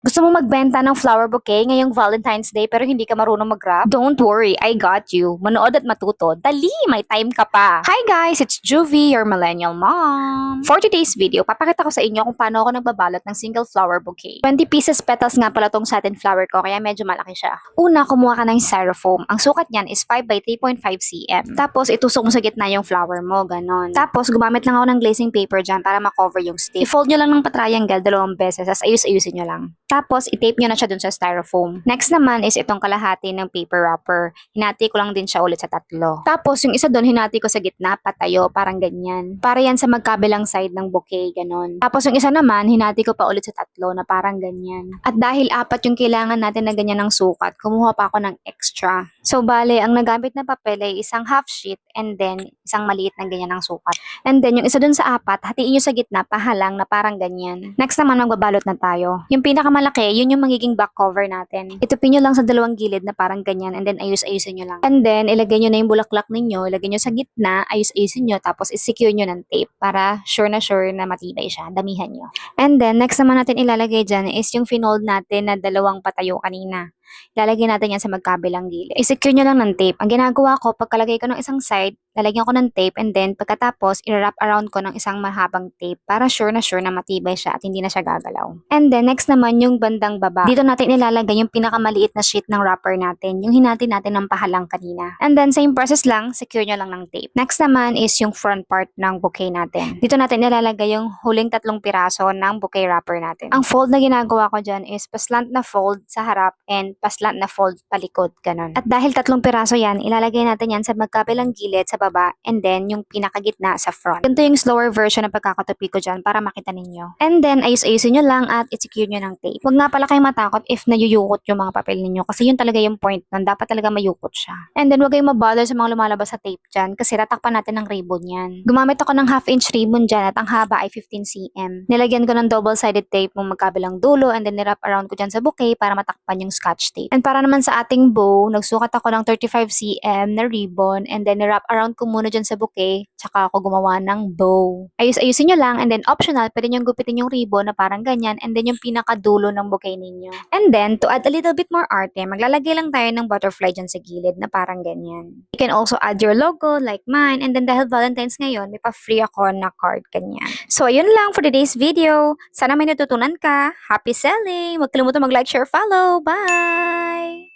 Gusto mo magbenta ng flower bouquet ngayong Valentine's Day pero hindi ka marunong mag-wrap? Don't worry, I got you. Manood at matuto. Dali, may time ka pa. Hi guys, it's Juvie, your millennial mom. For today's video, papakita ko sa inyo kung paano ako nagbabalot ng single flower bouquet. 20 pieces petals nga pala tong satin flower ko kaya medyo malaki siya. Una, kumuha ka ng styrofoam. Ang sukat niyan is 5 by 3.5 cm. Tapos itusok mo sa gitna yung flower mo, ganon. Tapos gumamit lang ako ng glazing paper dyan para makover yung stick. I-fold nyo lang ng patriangle 2 beses, as ayusin nyo lang. Tapos, i-tape nyo na siya dun sa styrofoam. Next naman is itong kalahati ng paper wrapper. Hinati ko lang din siya ulit sa 3. Tapos, yung isa dun, hinati ko sa gitna, patayo, parang ganyan. Para yan sa magkabilang side ng bouquet, ganon. Tapos, yung isa naman, hinati ko pa ulit sa 3 na parang ganyan. At dahil 4 yung kailangan natin na ganyan ng sukat, kumuha pa ako ng extra. So, bale, ang nagamit na papel ay isang half sheet and then isang maliit na ganyan ng sukat. And then, yung isa dun sa 4, hatiin nyo sa gitna, pahalang na parang ganyan. Next naman, magbabalot na tayo. Yung pinakamalaki, yun yung magiging back cover natin. Itupin nyo lang sa 2 gilid na parang ganyan and then ayusin nyo lang. And then, ilagay nyo na yung bulaklak ninyo, ilagay nyo sa gitna, ayusin nyo, tapos isecure nyo ng tape para sure na matibay siya. Damihan nyo. And then, next naman natin ilalagay dyan is yung finold natin na 2 patayo kanina. Lalagyan natin yan sa magkabilang gilid. I-secure nyo lang ng tape. Ang ginagawa ko, pagkalagay ko ng isang side, lalagyan ko ng tape and then pagkatapos, i-wrap around ko ng isang mahabang tape para sure na matibay siya at hindi na siya gagalaw. And then, next naman yung bandang baba. Dito natin ilalagay yung pinakamaliit na sheet ng wrapper natin, yung hinati natin ng pahalang kanina. And then, same process lang, secure nyo lang ng tape. Next naman is yung front part ng bouquet natin. Dito natin ilalagay yung huling 3 piraso ng bouquet wrapper natin. Ang fold na ginagawa ko dyan is paslant na fold sa harap and paslant na fold palikod, ganon. At dahil 3 piraso yan, ilalagay natin yan sa magkabilang gilid sa baba and then yung pinakagitna sa front. Ganito yung slower version ng pagkakatupi ko dyan para makita ninyo. And then, ayusin nyo lang at i-secure nyo ng tape. Huwag nga pala kayong matakot if nayuyukot yung mga papel ninyo kasi yun talaga yung point nun. Dapat talaga mayukot siya. And then, huwag kayong mabother sa mga lumalabas sa tape dyan kasi tatakpan natin ng ribbon yan. Gumamit ako ng 1/2 inch ribbon dyan at ang haba ay 15 cm. Nilagyan ko ng double-sided tape mong magkabilang dulo and then nirap around ko dyan sa bouquet para matakpan yung scotch tape. And para naman sa ating bow, nagsukat ako ng 35 cm na ribbon and then nirap around ko muna dyan sa bouquet tsaka ako gumawa ng bow. Ayusin nyo lang and then optional, pwede nyo gupitin yung ribbon na parang ganyan and then yung pinakadulo ng bouquet ninyo. And then, to add a little bit more arte, maglalagay lang tayo ng butterfly dyan sa gilid na parang ganyan. You can also add your logo like mine and then dahil Valentine's ngayon, may pa-free ako na card ganyan. So, ayun lang for today's video. Sana may natutunan ka. Happy selling! Huwag kalimutan mag-like, share, follow. Bye!